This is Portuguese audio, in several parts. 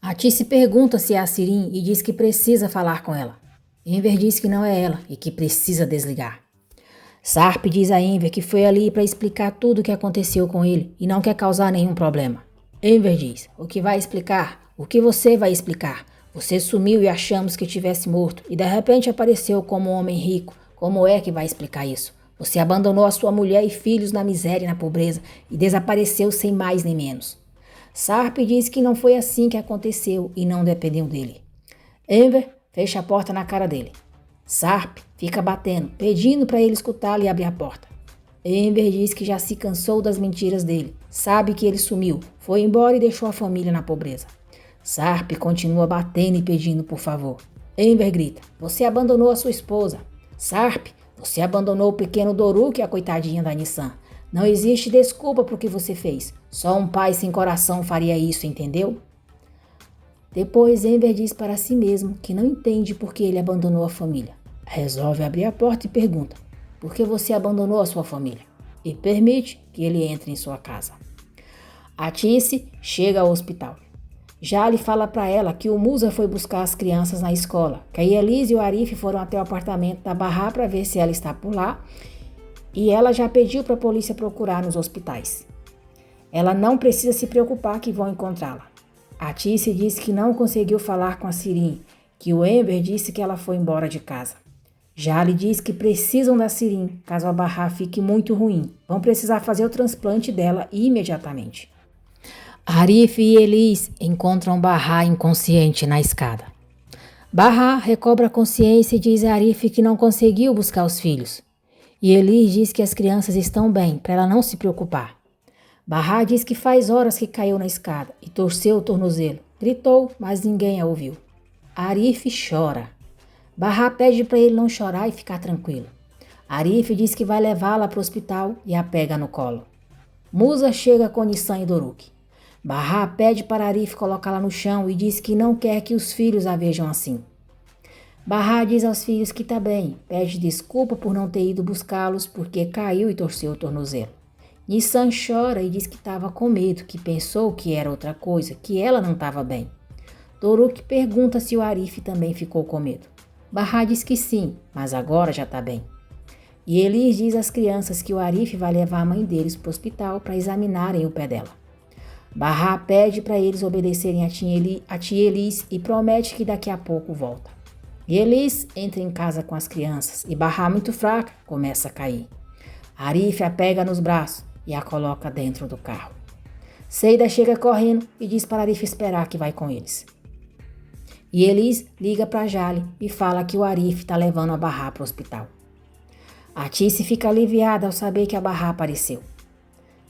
A Tice pergunta se é a Sirin e diz que precisa falar com ela. Enver diz que não é ela e que precisa desligar. Sarp diz a Enver que foi ali para explicar tudo o que aconteceu com ele e não quer causar nenhum problema. Enver diz: o que vai explicar? O que você vai explicar? Você sumiu e achamos que tivesse morto e de repente apareceu como um homem rico. Como é que vai explicar isso? Você abandonou a sua mulher e filhos na miséria e na pobreza e desapareceu sem mais nem menos. Sarp diz que não foi assim que aconteceu e não dependeu dele. Enver fecha a porta na cara dele. Sarp fica batendo, pedindo para ele escutá-lo e abrir a porta. Enver diz que já se cansou das mentiras dele, sabe que ele sumiu, foi embora e deixou a família na pobreza. Sarp continua batendo e pedindo por favor. Enver grita: você abandonou a sua esposa. Sarp, você abandonou o pequeno Doruk e a coitadinha da Nissan. Não existe desculpa para o que você fez. Só um pai sem coração faria isso, entendeu? Depois Enver diz para si mesmo que não entende por que ele abandonou a família. Resolve abrir a porta e pergunta: por que você abandonou a sua família? E permite que ele entre em sua casa. A Tice chega ao hospital. Jali fala para ela que o Musa foi buscar as crianças na escola, que a Elise e o Arif foram até o apartamento da Bahá para ver se ela está por lá e ela já pediu para a polícia procurar nos hospitais. Ela não precisa se preocupar que vão encontrá-la. A Tice disse que não conseguiu falar com a Sirin, que o Enver disse que ela foi embora de casa. Jali diz que precisam da Sirin, caso a Bahá fique muito ruim. Vão precisar fazer o transplante dela imediatamente. Arif e Elis encontram Bahá inconsciente na escada. Bahá recobra a consciência e diz a Arif que não conseguiu buscar os filhos. E Elis diz que as crianças estão bem, para ela não se preocupar. Bahá diz que faz horas que caiu na escada e torceu o tornozelo. Gritou, mas ninguém a ouviu. Arif chora. Bahá pede para ele não chorar e ficar tranquilo. Arif diz que vai levá-la para o hospital e a pega no colo. Musa chega com Nissan e Doruk. Bahá pede para Arif colocá-la no chão e diz que não quer que os filhos a vejam assim. Bahá diz aos filhos que está bem, pede desculpa por não ter ido buscá-los porque caiu e torceu o tornozelo. Nissan chora e diz que estava com medo, que pensou que era outra coisa, que ela não estava bem. Doruk pergunta se o Arif também ficou com medo. Bahá diz que sim, mas agora já está bem. E Elis diz às crianças que o Arif vai levar a mãe deles para o hospital para examinarem o pé dela. Bahá pede para eles obedecerem a tia Elis e promete que daqui a pouco volta. E Elis entra em casa com as crianças e Bahá, muito fraca, começa a cair. Arif a pega nos braços e a coloca dentro do carro. Seida chega correndo e diz para Arif esperar que vai com eles. E Elis liga para Jali e fala que o Arif está levando a Bahá para o hospital. A Tice fica aliviada ao saber que a Bahá apareceu.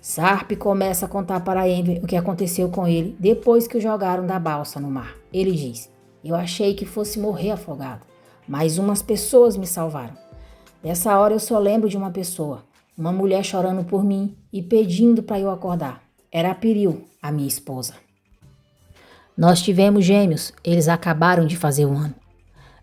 Sarp começa a contar para Enver o que aconteceu com ele depois que o jogaram da balsa no mar. Ele diz: eu achei que fosse morrer afogado, mas umas pessoas me salvaram. Nessa hora eu só lembro de uma pessoa, uma mulher chorando por mim e pedindo para eu acordar. Era a Piril, a minha esposa. Nós tivemos gêmeos, eles acabaram de fazer 1 ano.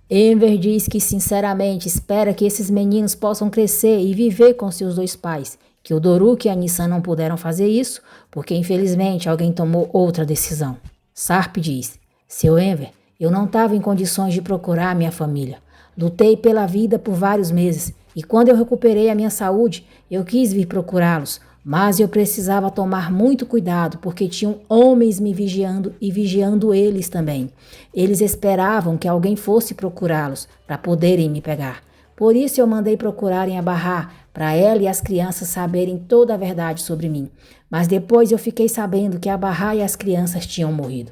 Enver diz que sinceramente espera que esses meninos possam crescer e viver com seus 2 pais, que o Doruk e a Nissan não puderam fazer isso porque infelizmente alguém tomou outra decisão. Sarp diz: seu Enver, eu não estava em condições de procurar a minha família. Lutei pela vida por vários meses e quando eu recuperei a minha saúde, eu quis vir procurá-los, mas eu precisava tomar muito cuidado porque tinham homens me vigiando e vigiando eles também. Eles esperavam que alguém fosse procurá-los para poderem me pegar. Por isso eu mandei procurarem a Bahá para ela e as crianças saberem toda a verdade sobre mim. Mas depois eu fiquei sabendo que a Bahá e as crianças tinham morrido.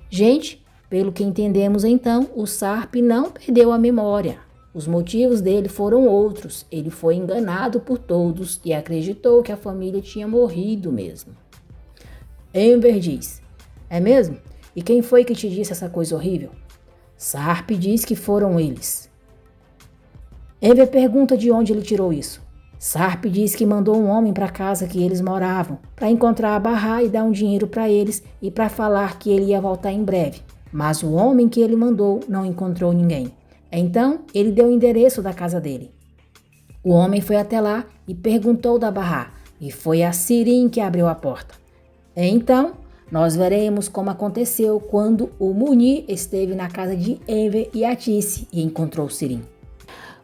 Gente, pelo que entendemos então, o Sarp não perdeu a memória. Os motivos dele foram outros. Ele foi enganado por todos e acreditou que a família tinha morrido mesmo. Enver diz: é mesmo? E quem foi que te disse essa coisa horrível? Sarp diz que foram eles. Enver pergunta de onde ele tirou isso. Sarp diz que mandou um homem para a casa que eles moravam, para encontrar a Bahá e dar um dinheiro para eles e para falar que ele ia voltar em breve. Mas o homem que ele mandou não encontrou ninguém. Então, ele deu o endereço da casa dele. O homem foi até lá e perguntou da Bahá, e foi a Sirin que abriu a porta. Então, Nós veremos como aconteceu quando o Munir esteve na casa de Enver e Atice e encontrou Sirin.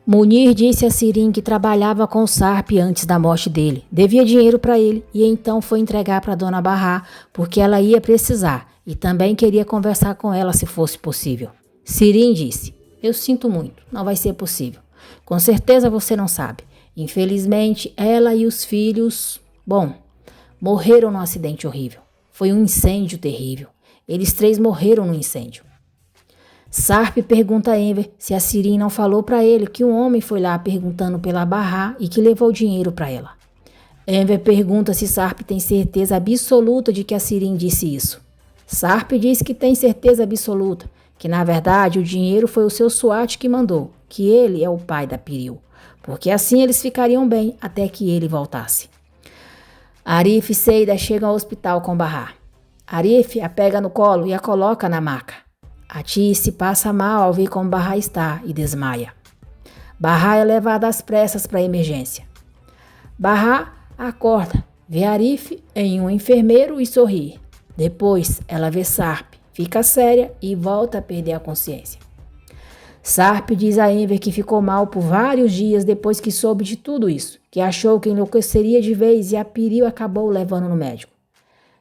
Munir disse a Sirin que trabalhava com Sarp antes da morte dele, devia dinheiro para ele e então foi entregar para Dona Bahá porque ela ia precisar e também queria conversar com ela se fosse possível. Sirin disse: eu sinto muito, não vai ser possível. Com certeza você não sabe. Infelizmente, ela e os filhos, morreram num acidente horrível. Foi um incêndio terrível. Eles 3 morreram no incêndio. Sarp pergunta a Enver se a Sirin não falou para ele que um homem foi lá perguntando pela Bahá e que levou dinheiro para ela. Enver pergunta se Sarp tem certeza absoluta de que a Sirin disse isso. Sarp diz que tem certeza absoluta, que na verdade o dinheiro foi o seu SWAT que mandou, que ele é o pai da Piril, porque assim eles ficariam bem até que ele voltasse. Arif e Seida chegam ao hospital com Bahá. Arif a pega no colo e a coloca na maca. Atice passa mal ao ver como Bahá está e desmaia. Bahá é levada às pressas para a emergência. Bahá acorda, vê Arif em um enfermeiro e sorri. Depois ela vê Sarp, fica séria e volta a perder a consciência. Sarp diz a Enver que ficou mal por vários dias depois que soube de tudo isso, que achou que enlouqueceria de vez e a Piril acabou levando no médico.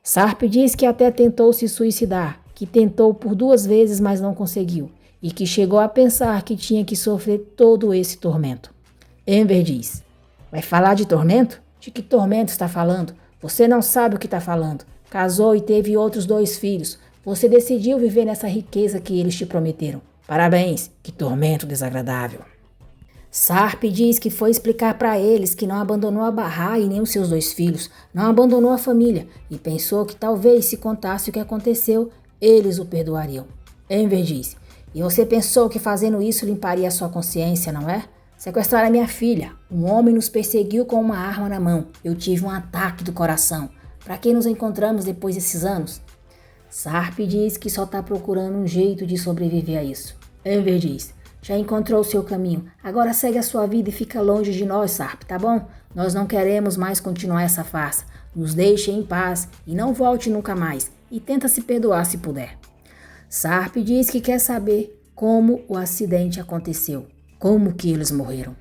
Sarp diz que até tentou se suicidar, que tentou por 2 vezes, mas não conseguiu, e que chegou a pensar que tinha que sofrer todo esse tormento. Enver diz: vai falar de tormento? De que tormento está falando? Você não sabe o que está falando. Casou e teve outros 2 filhos. Você decidiu viver nessa riqueza que eles te prometeram. Parabéns, que tormento desagradável. Sarp diz que foi explicar para eles que não abandonou a Bahá e nem os seus 2 filhos, não abandonou a família e pensou que talvez se contasse o que aconteceu, eles o perdoariam. Enver diz: e você pensou que fazendo isso limparia a sua consciência, não é? Sequestraram a minha filha. Um homem nos perseguiu com uma arma na mão. Eu tive um ataque do coração. Para que nos encontramos depois desses anos? Sarp diz que só está procurando um jeito de sobreviver a isso. Enver diz: já encontrou o seu caminho. Agora segue a sua vida e fica longe de nós, Sarp, tá bom? Nós não queremos mais continuar essa farsa. Nos deixe em paz e não volte nunca mais. E tenta se perdoar se puder. Sarp diz que quer saber como o acidente aconteceu. Como que eles morreram.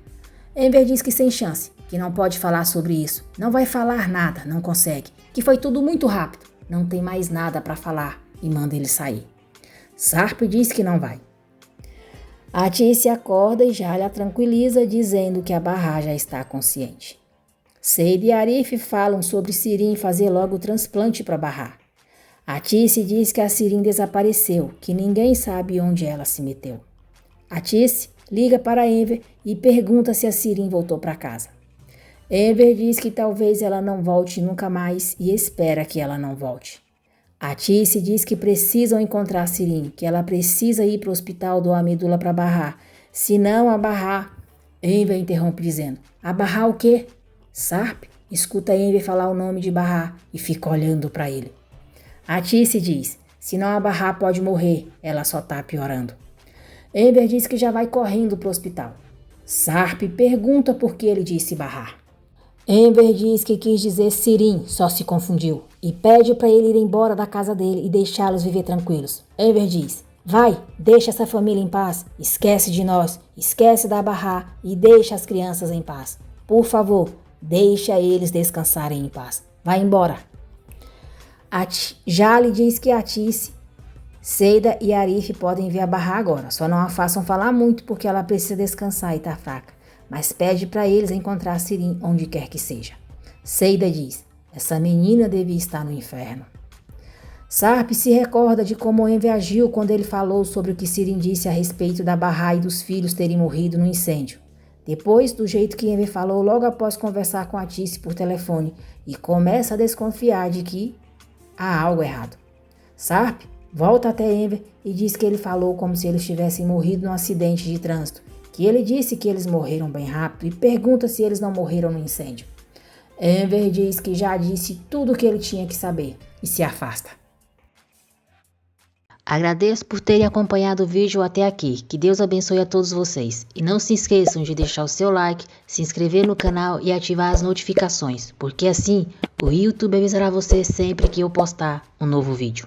Enver diz que sem chance, que não pode falar sobre isso. Não vai falar nada, não consegue. Que foi tudo muito rápido. Não tem mais nada para falar e manda ele sair. Sarp diz que não vai. Atice acorda e já lhe tranquiliza, dizendo que a Bahá já está consciente. Seida e Arif falam sobre Sirin fazer logo o transplante para Bahá. Atice diz que a Sirin desapareceu, que ninguém sabe onde ela se meteu. Atice liga para Enver e pergunta se a Sirin voltou para casa. Enver diz que talvez ela não volte nunca mais e espera que ela não volte. Atice diz que precisam encontrar Sirin, que ela precisa ir para o hospital doar medula para Bahá. Senão a Bahá... Enver interrompe dizendo: a Bahá o quê? Sarp escuta Enver falar o nome de Bahá e fica olhando para ele. Atice diz: senão a Bahá pode morrer, ela só tá piorando. Enver diz que já vai correndo para o hospital. Sarp pergunta por que ele disse Bahá. Enver diz que quis dizer Sirin, só se confundiu, e pede para ele ir embora da casa dele e deixá-los viver tranquilos. Enver diz: vai, deixa essa família em paz, esquece de nós, esquece da Bahá e deixa as crianças em paz. Por favor, deixa eles descansarem em paz. Vai embora. Jale diz que Atice, Seida e Arif podem ver a Bahá agora, só não a façam falar muito porque ela precisa descansar e tá fraca. Mas pede para eles encontrar Sirin onde quer que seja. Seida diz: essa menina devia estar no inferno. Sarp se recorda de como Enver agiu quando ele falou sobre o que Sirin disse a respeito da Bahá e dos filhos terem morrido no incêndio. Depois, do jeito que Enver falou logo após conversar com Atice por telefone, e começa a desconfiar de que há algo errado. Sarp volta até Enver e diz que ele falou como se eles tivessem morrido num acidente de trânsito, que ele disse que eles morreram bem rápido e pergunta se eles não morreram no incêndio. Enver diz que já disse tudo o que ele tinha que saber e se afasta. Agradeço por terem acompanhado o vídeo até aqui. Que Deus abençoe a todos vocês. E não se esqueçam de deixar o seu like, se inscrever no canal e ativar as notificações, porque assim o YouTube avisará você sempre que eu postar um novo vídeo.